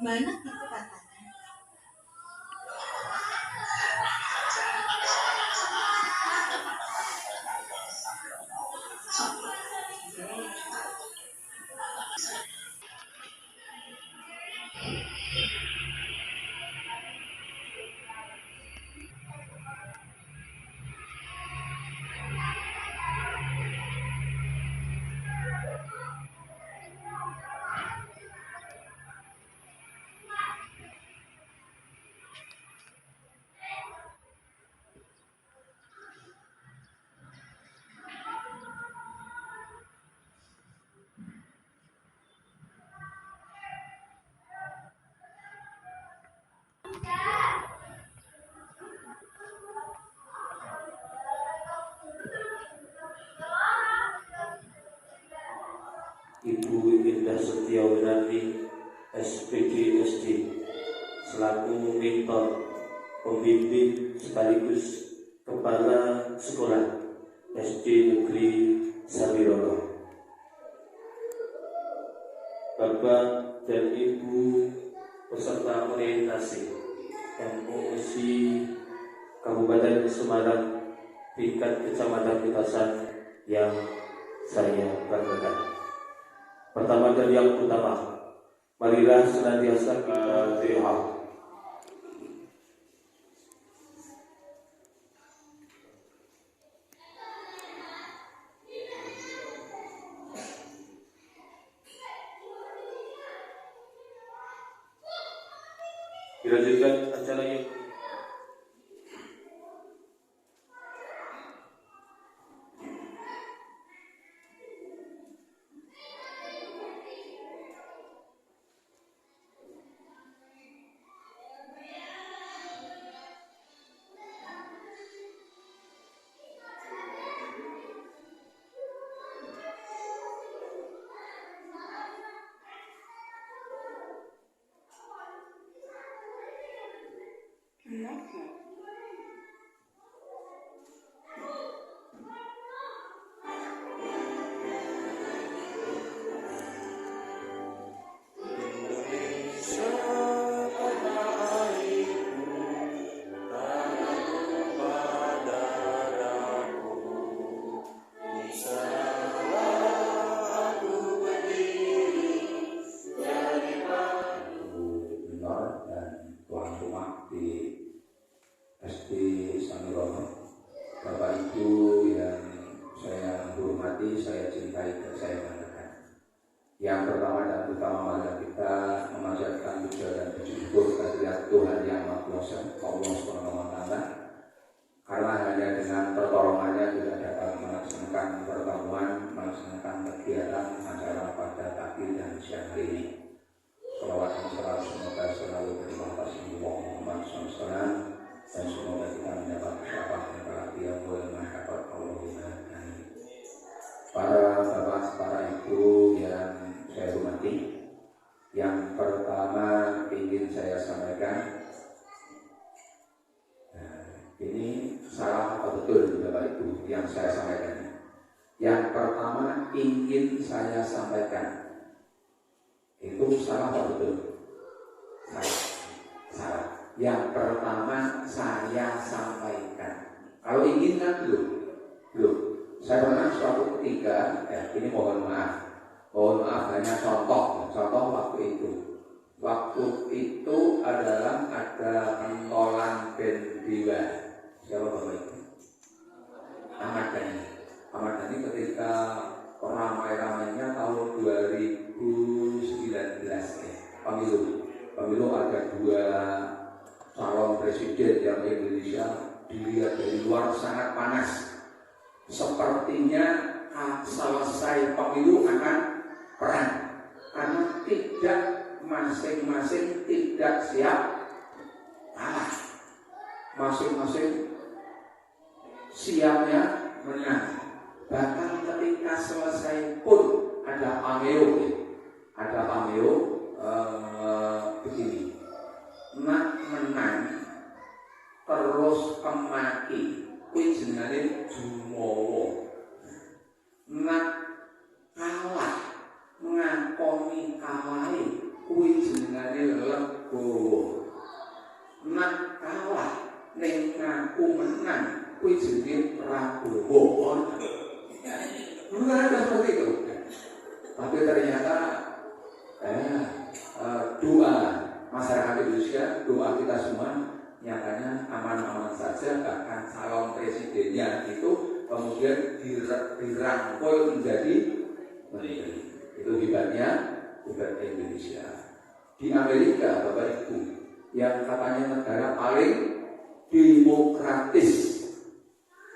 gimana gitu katanya. Ibu Indah Setiawinarti SPD SD selaku mentor pembimbing sekaligus kepala sekolah SD Negeri Samirono. Bapak dan Ibu peserta orientasi MUIC Kabupaten Semarang tingkat Kecamatan Pitasan yang saya banggakan. Pertama dan yang utama, marilah senantiasa kita berdoa. Dilanjutkan acara yang yang pertama dan utama, mari kita memanjatkan puja dan puji syukur kehadirat Tuhan yang Maha Kuasa, Allah Subhanahu wa Ta'ala, karena hanya dengan pertolongannya kita dapat melaksanakan pertemuan, melaksanakan kegiatan acara pada pagi dan siang hari ini. Shalawat dan salam semoga selalu berlimpah kasih Muhammad SAW, dan semoga kita mendapat syafaat dan kebahagiaan oleh masyarakat Allahumma amin. Para bapak, para ibu yang saya hormati, yang pertama ingin saya sampaikan, ini salah apa betul Bapak Ibu yang saya sampaikan? Yang pertama ingin saya sampaikan, itu salah apa betul? Salah. Yang pertama saya sampaikan. Kalau ingin kan belum. Saya pernah suatu ketika, ini mohon maaf hanya contoh waktu itu. Waktu itu adalah ada pentolan band Dewa. Siapa Bapak Ibu? Ahmad Dhani ketika ramai-ramainya tahun 2019 pemilu ada 2 calon presiden yang Indonesia dilihat dari luar sangat panas. Sepertinya selesai pemilu akan perang, karena tidak masing-masing tidak siap kalah, masing-masing siapnya menang. Bahkan ketika selesai pun ada pameo begini, nak menang terus kemaki kuwi jenenge jumawa, nak kalah ngakoni kalahe kuwi jenenge lem kumenan kuwi jenenge Prabowo. Bukan ada seperti itu. Tapi ternyata doa masyarakat Indonesia, doa kita semua nyatanya aman-aman saja, bahkan calon presidennya itu kemudian dirangkul menjadi menteri. Itu hebatnya Indonesia. Di Amerika, Bapak Ibu, yang katanya negara paling demokratis,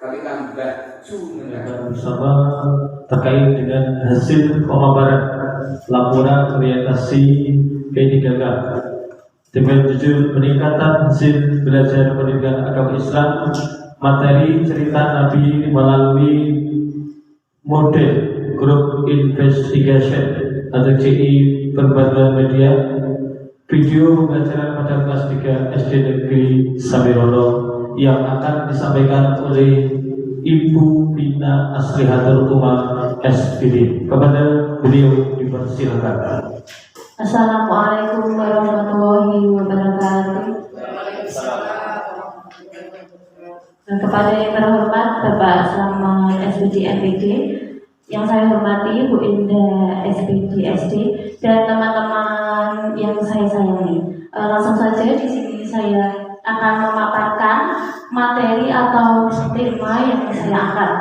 tapi tambah negara bersama terkait dengan hasil pemaparan laporan orientasi P3K dengan judul peningkatan hasil belajar pendidikan agama Islam, materi cerita Nabi melalui model Group Investigation atau GI Perbantuan Media, video pembelajaran pada kelas 3 SD Negeri Samirono yang akan disampaikan oleh Ibu Vina Aslihatul Umar SPD. Kepada beliau dipersilakan. Assalamualaikum warahmatullahi wabarakatuh. Dan kepada yang terhormat Bapak Selamat SPD MPD, yang saya hormati Bu Indah SPD SD, dan teman-teman yang saya sayangi. Langsung saja di sini saya akan memaparkan materi atau tema yang saya angkat,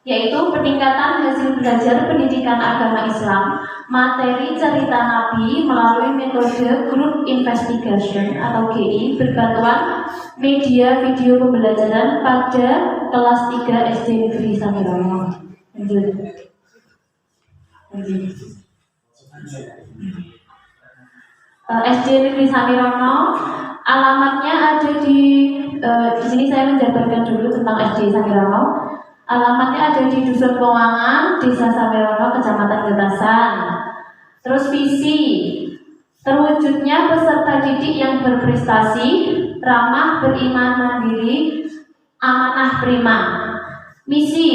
yaitu peningkatan hasil belajar pendidikan agama Islam, materi cerita Nabi melalui metode Group Investigation atau GI berbantuan media video pembelajaran pada kelas 3 SD Negeri Samirono. SD Negeri Samirono, alamatnya ada di sini saya menjabarkan dulu tentang SD Samirono. Alamatnya ada di Dusun Pewangan, Desa Samirono, Kecamatan Getasan. Terus visi, terwujudnya peserta didik yang berprestasi, ramah, beriman, mandiri, amanah prima. Misi,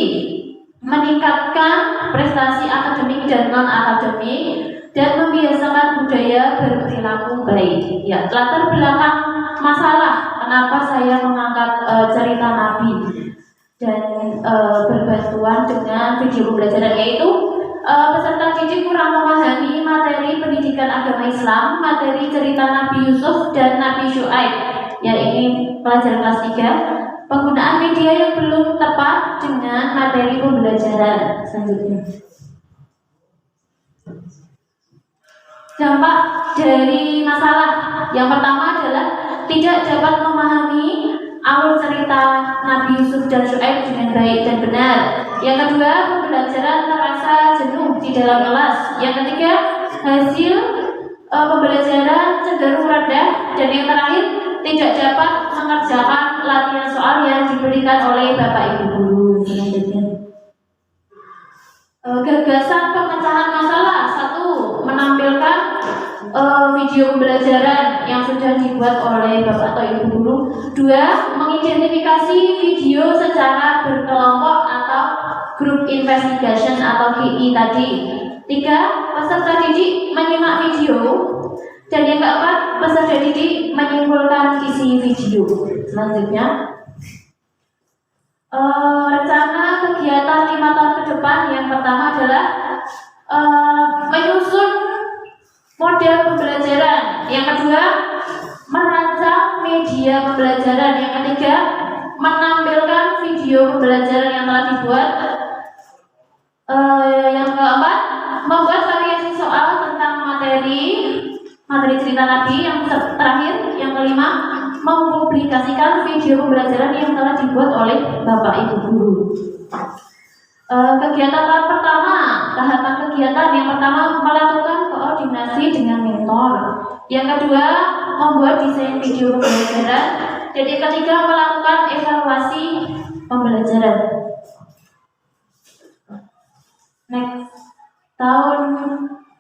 meningkatkan prestasi akademik dan non-akademik dan membiasakan budaya berperilaku baik. Ya, latar belakang masalah kenapa saya mengangkat cerita Nabi dan berbantuan dengan video pembelajaran, yaitu peserta didik kurang memahami materi pendidikan agama Islam, materi cerita Nabi Yusuf dan Nabi Syuaib. Ya, ini pelajaran kelas 3. Penggunaan media yang belum tepat dengan materi pembelajaran. Selanjutnya, dampak dari masalah yang pertama adalah tidak dapat memahami alur cerita Nabi Yusuf dan Syuaib dengan baik dan benar. Yang kedua, pembelajaran terasa jenuh di dalam kelas. Yang ketiga, hasil pembelajaran cenderung rendah. Dan yang terakhir, tidak dapat mengerjakan latihan soal yang diberikan oleh Bapak Ibu guru. Selanjutnya, gagasan pemecahan masalah. 1. Menampilkan video pembelajaran yang sudah dibuat oleh Bapak atau Ibu guru. 2. Mengidentifikasi video secara berkelompok atau Group Investigation atau GI tadi. 3. Peserta didik menyimak video. Dan yang keempat, peserta didik menyimpulkan isi video. Selanjutnya, rencana kegiatan 5 tahun ke depan. Yang pertama adalah menyusun model pembelajaran. Yang kedua, merancang media pembelajaran. Yang ketiga, menampilkan video pembelajaran yang telah dibuat. Yang keempat, membuat variasi soal tentang materi cerita Nabi. Yang terakhir, yang kelima, mempublikasikan video pembelajaran yang telah dibuat oleh Bapak Ibu guru. Kegiatan tahap pertama, tahapan kegiatan yang pertama melakukan koordinasi dengan mentor. Yang kedua, membuat desain video pembelajaran. Dan yang ketiga, melakukan evaluasi pembelajaran. Next,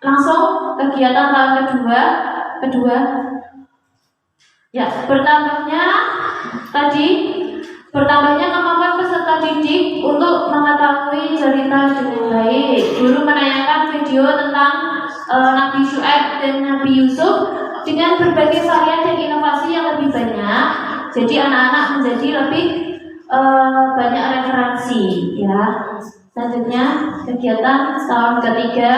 langsung kegiatan tahun kedua. Ya, bertambahnya kemampuan peserta didik untuk mengetahui cerita dengan baik. Guru menayangkan video tentang Nabi Syuaib dan Nabi Yusuf dengan berbagai varian dan inovasi yang lebih banyak. Jadi anak-anak menjadi lebih banyak referensi ya. Selanjutnya kegiatan tahun ketiga,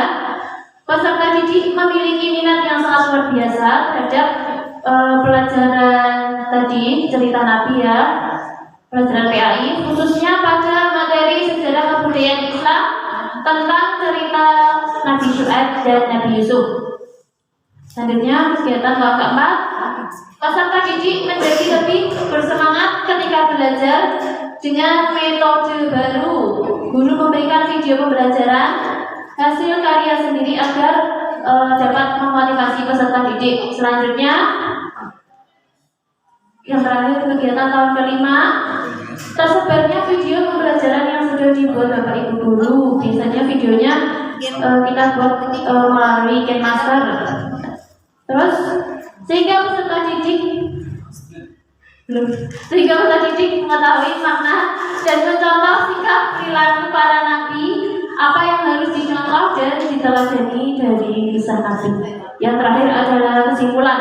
peserta didik memiliki minat yang sangat luar biasa terhadap pelajaran tadi cerita Nabi ya, pelajaran PAI khususnya pada materi sejarah kebudayaan Islam tentang cerita Nabi Syuaib dan Nabi Yusuf. Selanjutnya kegiatan tahun keempat, peserta didik menjadi lebih bersemangat ketika belajar dengan metode baru. Guru memberikan video pembelajaran hasil karya sendiri agar dapat memotivasi peserta didik. Selanjutnya, yang terakhir kegiatan tahun kelima, tersebarnya video pembelajaran yang sudah dibuat Bapak Ibu guru. Biasanya videonya kita buat melalui Kenmaster. Terus sehingga peserta didik mengetahui makna dan mencontoh sikap perilaku para nabi, apa yang harus dicontoh dan diteladani dari kisah nabi. Yang terakhir adalah kesimpulan.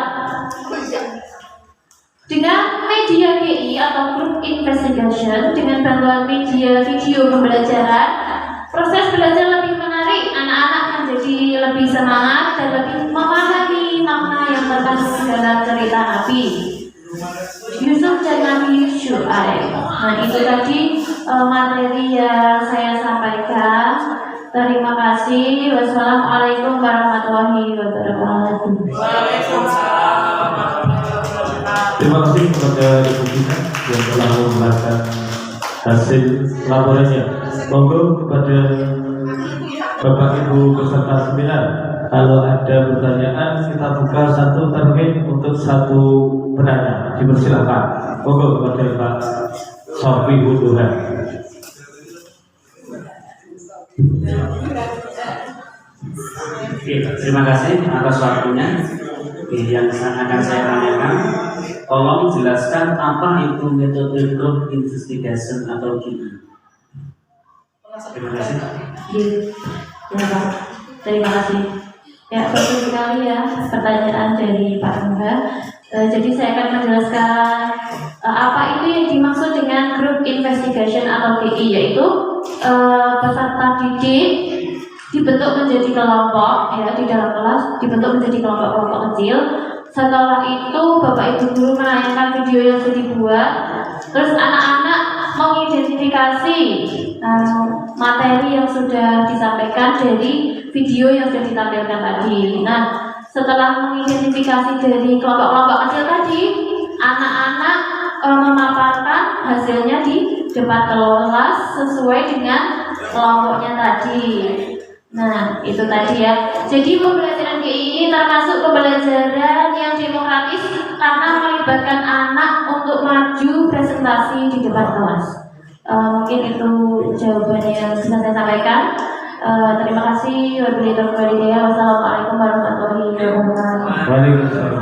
Dengan media GI atau Group Investigation, dengan bantuan media video pembelajaran, proses belajar lebih menarik, anak-anak menjadi lebih semangat dan lebih memahami makna yang terkandung dalam cerita Nabi Yusuf dan Nabi Syuaib. Nah, itu tadi materi yang saya sampaikan. Terima kasih. Wassalamualaikum warahmatullahi wabarakatuh. Terima kasih kepada Ibu Gina yang telah membacakan hasil laporannya. Monggo kepada Bapak Ibu peserta seminar, kalau ada pertanyaan kita buka satu termin untuk satu penanya. Dipersilakan. Monggo kepada Pak Sofi Huduhan. Oke, terima kasih atas waktunya. Yang akan saya tanyakan, tolong jelaskan apa itu metode group investigation atau GI. Terima kasih. Ya Pak, terima kasih. Ya, betul sekali ya pertanyaan dari Pak Angga. Jadi saya akan menjelaskan apa itu yang dimaksud dengan group investigation atau GI, yaitu peserta didik dibentuk menjadi kelompok ya di dalam kelas, dibentuk menjadi kelompok-kelompok kecil. Setelah itu Bapak Ibu guru menayangkan video yang sudah dibuat, terus anak-anak mengidentifikasi materi yang sudah disampaikan dari video yang sudah ditampilkan tadi. Nah, setelah mengidentifikasi dari kelompok-kelompok kecil tadi, anak-anak memaparkan hasilnya di depan kelas sesuai dengan kelompoknya tadi. Nah, itu tadi ya. Jadi pembelajaran GI ini termasuk pembelajaran yang demokratis karena melibatkan anak untuk maju presentasi di depan kelas. Mungkin itu jawabannya yang bisa saya sampaikan. Terima kasih. Wassalamualaikum warahmatullahi wabarakatuh. Waalaikumsalam.